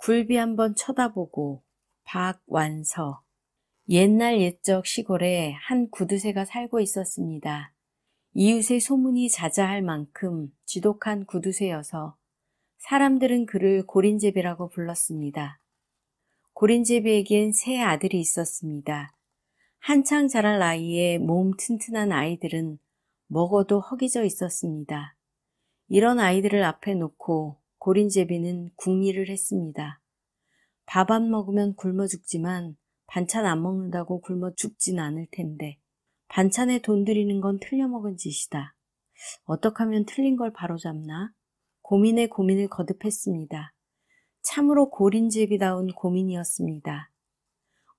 굴비 한번 쳐다보고. 박완서. 옛날 옛적 시골에 한 구두쇠가 살고 있었습니다. 이웃의 소문이 자자할 만큼 지독한 구두쇠여서 사람들은 그를 고린제비라고 불렀습니다. 고린제비에겐 세 아들이 있었습니다. 한창 자랄 나이에 몸 튼튼한 아이들은 먹어도 허기져 있었습니다. 이런 아이들을 앞에 놓고 고린제비는 궁리를 했습니다. 밥 안 먹으면 굶어 죽지만 반찬 안 먹는다고 굶어 죽진 않을 텐데 반찬에 돈 들이는 건 틀려먹은 짓이다. 어떻게 하면 틀린 걸 바로잡나? 고민에 고민을 거듭했습니다. 참으로 고린제비다운 고민이었습니다.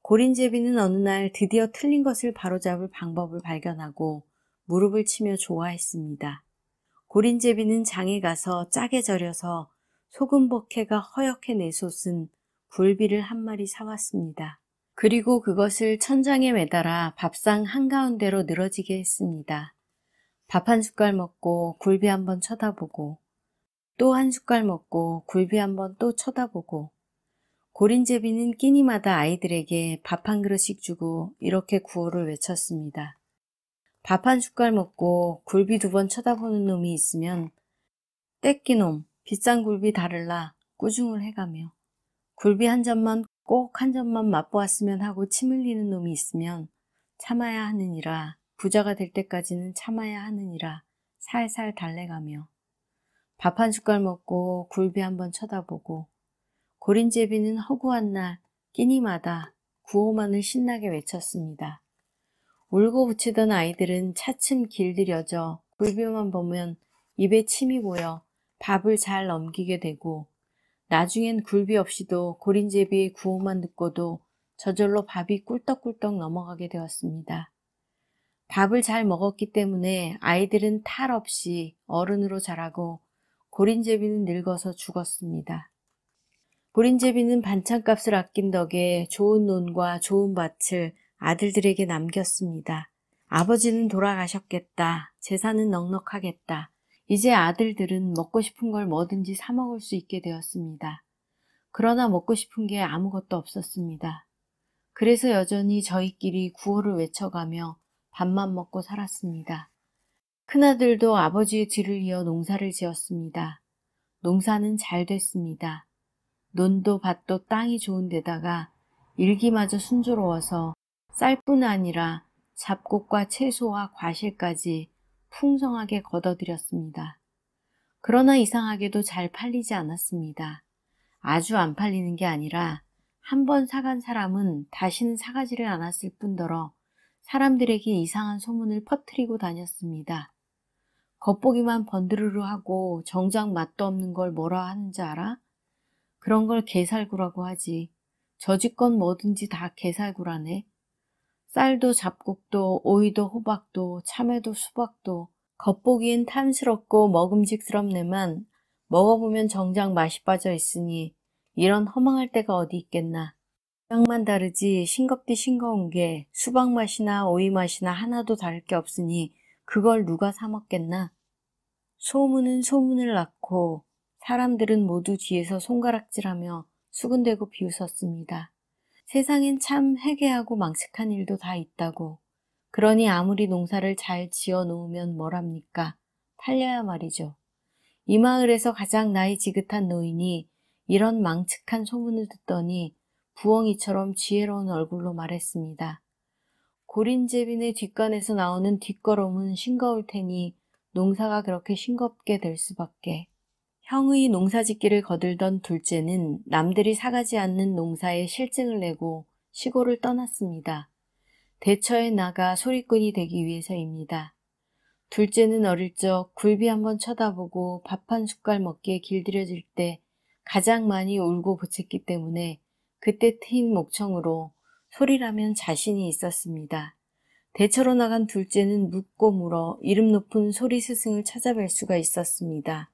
고린제비는 어느 날 드디어 틀린 것을 바로잡을 방법을 발견하고 무릎을 치며 좋아했습니다. 고린제비는 장에 가서 짜게 절여서 소금 버케가 허옇게 내솟은 굴비를 한 마리 사왔습니다. 그리고 그것을 천장에 매달아 밥상 한가운데로 늘어지게 했습니다. 밥 한 숟갈 먹고 굴비 한번 쳐다보고 또 한 숟갈 먹고 굴비 한번 또 쳐다보고 고린제비는 끼니마다 아이들에게 밥 한 그릇씩 주고 이렇게 구호를 외쳤습니다. 밥 한 숟갈 먹고 굴비 두 번 쳐다보는 놈이 있으면 떼끼놈 비싼 굴비 다를라 꾸중을 해가며 굴비 한 점만 꼭 한 점만 맛보았으면 하고 침 흘리는 놈이 있으면 참아야 하느니라 부자가 될 때까지는 참아야 하느니라 살살 달래가며 밥 한 숟갈 먹고 굴비 한번 쳐다보고 고린제비는 허구한 날 끼니마다 구호만을 신나게 외쳤습니다. 울고 붙이던 아이들은 차츰 길들여져 굴비만 보면 입에 침이 고여 밥을 잘 넘기게 되고 나중엔 굴비 없이도 고린제비의 구호만 듣고도 저절로 밥이 꿀떡꿀떡 넘어가게 되었습니다. 밥을 잘 먹었기 때문에 아이들은 탈 없이 어른으로 자라고 고린제비는 늙어서 죽었습니다. 고린제비는 반찬값을 아낀 덕에 좋은 논과 좋은 밭을 아들들에게 남겼습니다. 아버지는 돌아가셨겠다. 재산은 넉넉하겠다. 이제 아들들은 먹고 싶은 걸 뭐든지 사 먹을 수 있게 되었습니다. 그러나 먹고 싶은 게 아무것도 없었습니다. 그래서 여전히 저희끼리 구호를 외쳐가며 밥만 먹고 살았습니다. 큰아들도 아버지의 뒤를 이어 농사를 지었습니다. 농사는 잘 됐습니다. 논도 밭도 땅이 좋은 데다가 일기마저 순조로워서 쌀뿐 아니라 잡곡과 채소와 과실까지 풍성하게 거둬들였습니다. 그러나 이상하게도 잘 팔리지 않았습니다. 아주 안 팔리는 게 아니라 한 번 사간 사람은 다시는 사가지를 않았을 뿐더러 사람들에게 이상한 소문을 퍼뜨리고 다녔습니다. 겉보기만 번드르르 하고 정작 맛도 없는 걸 뭐라 하는지 알아? 그런 걸 게살구라고 하지. 저지껏 뭐든지 다 게살구라네. 쌀도 잡곡도 오이도 호박도 참외도 수박도 겉보기엔 탐스럽고 먹음직스럽네만 먹어보면 정작 맛이 빠져 있으니 이런 허망할 때가 어디 있겠나. 모양만 다르지 싱겁디 싱거운 게 수박 맛이나 오이 맛이나 하나도 다를 게 없으니 그걸 누가 사 먹겠나. 소문은 소문을 낳고 사람들은 모두 뒤에서 손가락질하며 수군대고 비웃었습니다. 세상엔 참 회개하고 망측한 일도 다 있다고. 그러니 아무리 농사를 잘 지어 놓으면 뭐랍니까? 팔려야 말이죠. 이 마을에서 가장 나이 지긋한 노인이 이런 망측한 소문을 듣더니 부엉이처럼 지혜로운 얼굴로 말했습니다. 고린제비네 뒷간에서 나오는 뒷걸음은 싱거울 테니 농사가 그렇게 싱겁게 될 수밖에. 형의 농사짓기를 거들던 둘째는 남들이 사가지 않는 농사에 실증을 내고 시골을 떠났습니다. 대처에 나가 소리꾼이 되기 위해서입니다. 둘째는 어릴 적 굴비 한번 쳐다보고 밥 한 숟갈 먹기에 길들여질 때 가장 많이 울고 보챘기 때문에 그때 트인 목청으로 소리라면 자신이 있었습니다. 대처로 나간 둘째는 묻고 물어 이름 높은 소리 스승을 찾아뵐 수가 있었습니다.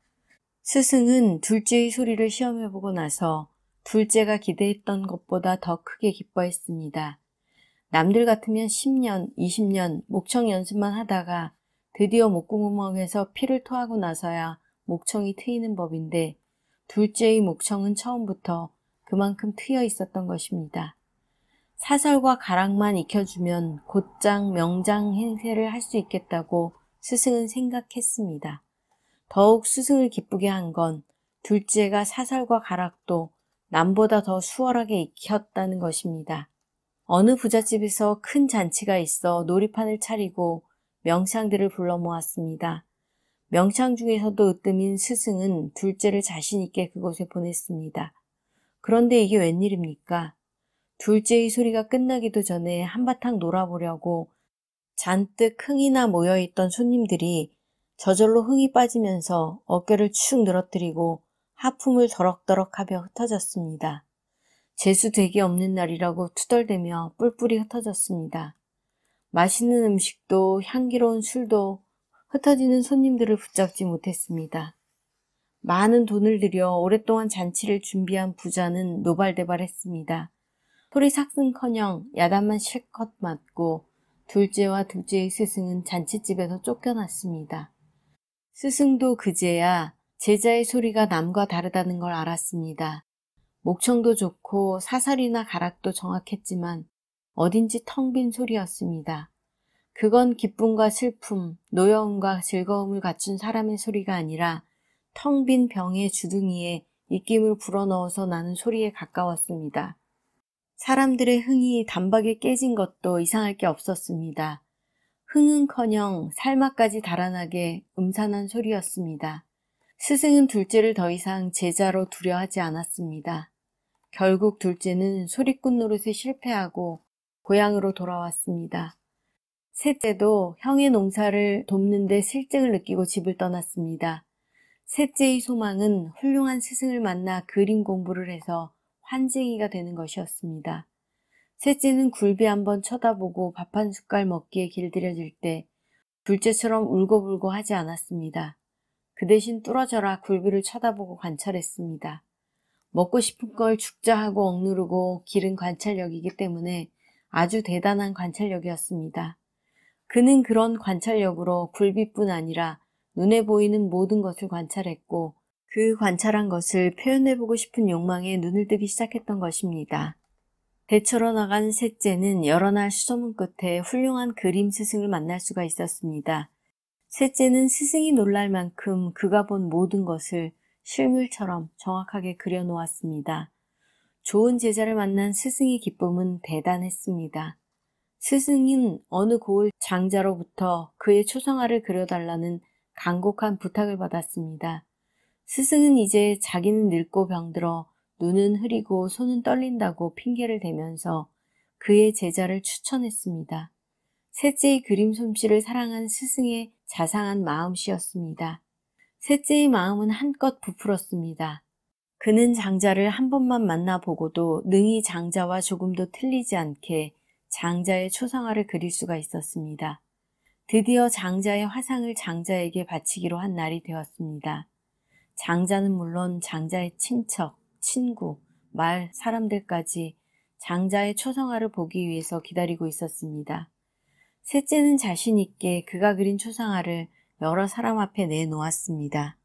스승은 둘째의 소리를 시험해보고 나서 둘째가 기대했던 것보다 더 크게 기뻐했습니다. 남들 같으면 10년, 20년 목청 연습만 하다가 드디어 목구멍에서 피를 토하고 나서야 목청이 트이는 법인데 둘째의 목청은 처음부터 그만큼 트여 있었던 것입니다. 사설과 가락만 익혀주면 곧장 명장 행세를 할 수 있겠다고 스승은 생각했습니다. 더욱 스승을 기쁘게 한 건 둘째가 사설과 가락도 남보다 더 수월하게 익혔다는 것입니다. 어느 부잣집에서 큰 잔치가 있어 놀이판을 차리고 명창들을 불러 모았습니다. 명창 중에서도 으뜸인 스승은 둘째를 자신 있게 그곳에 보냈습니다. 그런데 이게 웬일입니까? 둘째의 소리가 끝나기도 전에 한바탕 놀아보려고 잔뜩 흥이나 모여있던 손님들이 저절로 흥이 빠지면서 어깨를 축 늘어뜨리고 하품을 더럭더럭하며 흩어졌습니다. 재수되기 없는 날이라고 투덜대며 뿔뿔이 흩어졌습니다. 맛있는 음식도 향기로운 술도 흩어지는 손님들을 붙잡지 못했습니다. 많은 돈을 들여 오랫동안 잔치를 준비한 부자는 노발대발했습니다. 소리삭승커녕 야단만 실컷 맞고 둘째와 둘째의 스승은 잔치집에서 쫓겨났습니다. 스승도 그제야 제자의 소리가 남과 다르다는 걸 알았습니다. 목청도 좋고 사설이나 가락도 정확했지만 어딘지 텅 빈 소리였습니다. 그건 기쁨과 슬픔, 노여움과 즐거움을 갖춘 사람의 소리가 아니라 텅 빈 병의 주둥이에 입김을 불어넣어서 나는 소리에 가까웠습니다. 사람들의 흥이 단박에 깨진 것도 이상할 게 없었습니다. 흥은커녕 살맛까지 달아나게 음산한 소리였습니다. 스승은 둘째를 더 이상 제자로 두려하지 않았습니다. 결국 둘째는 소리꾼 노릇에 실패하고 고향으로 돌아왔습니다. 셋째도 형의 농사를 돕는 데 실증을 느끼고 집을 떠났습니다. 셋째의 소망은 훌륭한 스승을 만나 그림 공부를 해서 환쟁이가 되는 것이었습니다. 셋째는 굴비 한번 쳐다보고 밥 한 숟갈 먹기에 길들여질 때 둘째처럼 울고불고 하지 않았습니다. 그 대신 뚫어져라 굴비를 쳐다보고 관찰했습니다. 먹고 싶은 걸 죽자 하고 억누르고 기른 관찰력이기 때문에 아주 대단한 관찰력이었습니다. 그는 그런 관찰력으로 굴비뿐 아니라 눈에 보이는 모든 것을 관찰했고 그 관찰한 것을 표현해보고 싶은 욕망에 눈을 뜨기 시작했던 것입니다. 대처로 나간 셋째는 여러 날 수소문 끝에 훌륭한 그림 스승을 만날 수가 있었습니다. 셋째는 스승이 놀랄 만큼 그가 본 모든 것을 실물처럼 정확하게 그려놓았습니다. 좋은 제자를 만난 스승의 기쁨은 대단했습니다. 스승은 어느 고을 장자로부터 그의 초상화를 그려달라는 간곡한 부탁을 받았습니다. 스승은 이제 자기는 늙고 병들어 눈은 흐리고 손은 떨린다고 핑계를 대면서 그의 제자를 추천했습니다. 셋째의 그림 솜씨를 사랑한 스승의 자상한 마음씨였습니다. 셋째의 마음은 한껏 부풀었습니다. 그는 장자를 한 번만 만나보고도 능히 장자와 조금도 틀리지 않게 장자의 초상화를 그릴 수가 있었습니다. 드디어 장자의 화상을 장자에게 바치기로 한 날이 되었습니다. 장자는 물론 장자의 친척, 친구, 마을 사람들까지 장자의 초상화를 보기 위해서 기다리고 있었습니다. 셋째는 자신 있게 그가 그린 초상화를 여러 사람 앞에 내놓았습니다.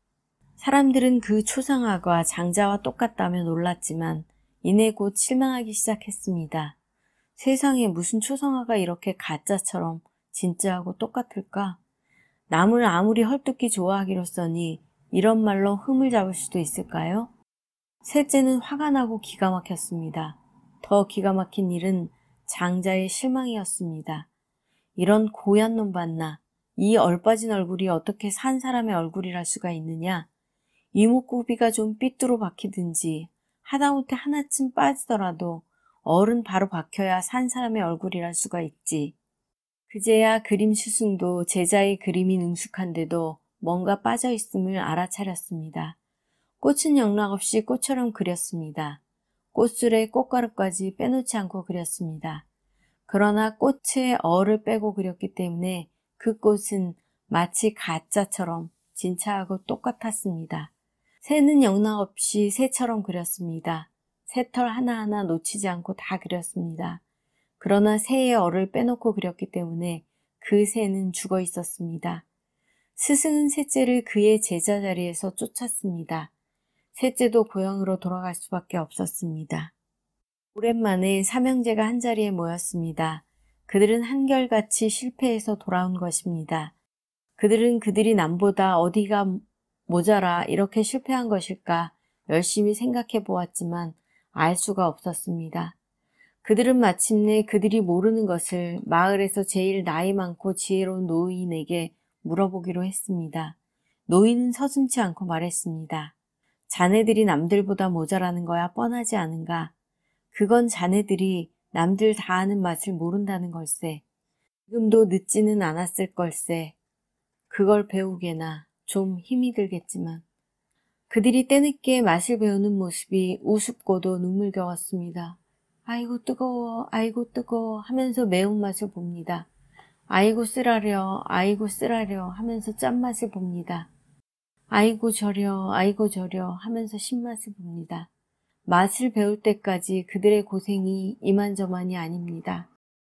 사람들은 그 초상화가 장자와 똑같다며 놀랐지만 이내 곧 실망하기 시작했습니다. 세상에 무슨 초상화가 이렇게 가짜처럼 진짜하고 똑같을까? 남을 아무리 헐뜯기 좋아하기로써니 이런 말로 흠을 잡을 수도 있을까요? 셋째는 화가 나고 기가 막혔습니다. 더 기가 막힌 일은 장자의 실망이었습니다. 이런 고얀 놈 봤나? 이 얼빠진 얼굴이 어떻게 산 사람의 얼굴이랄 수가 있느냐? 이목구비가 좀 삐뚤어 박히든지 하다못해 하나쯤 빠지더라도 얼은 바로 박혀야 산 사람의 얼굴이랄 수가 있지. 그제야 그림 스승도 제자의 그림이 능숙한데도 뭔가 빠져있음을 알아차렸습니다. 꽃은 영락없이 꽃처럼 그렸습니다. 꽃술에 꽃가루까지 빼놓지 않고 그렸습니다. 그러나 꽃의 얼을 빼고 그렸기 때문에 그 꽃은 마치 가짜처럼 진짜하고 똑같았습니다. 새는 영락없이 새처럼 그렸습니다. 새털 하나하나 놓치지 않고 다 그렸습니다. 그러나 새의 얼을 빼놓고 그렸기 때문에 그 새는 죽어 있었습니다. 스승은 셋째를 그의 제자 자리에서 쫓았습니다. 셋째도 고향으로 돌아갈 수밖에 없었습니다. 오랜만에 삼형제가 한자리에 모였습니다. 그들은 한결같이 실패해서 돌아온 것입니다. 그들은 그들이 남보다 어디가 모자라 이렇게 실패한 것일까 열심히 생각해 보았지만 알 수가 없었습니다. 그들은 마침내 그들이 모르는 것을 마을에서 제일 나이 많고 지혜로운 노인에게 물어보기로 했습니다. 노인은 서슴지 않고 말했습니다. 자네들이 남들보다 모자라는 거야 뻔하지 않은가? 그건 자네들이 남들 다 아는 맛을 모른다는 걸세. 지금도 늦지는 않았을 걸세. 그걸 배우게나 좀 힘이 들겠지만. 그들이 때늦게 맛을 배우는 모습이 우습고도 눈물겨웠습니다. 아이고 뜨거워, 아이고 뜨거워 하면서 매운맛을 봅니다. 아이고 쓰라려, 아이고 쓰라려 하면서 짠맛을 봅니다. 아이고 저려 하면서 신맛을 봅니다. 맛을 배울 때까지 그들의 고생이 이만저만이 아닙니다.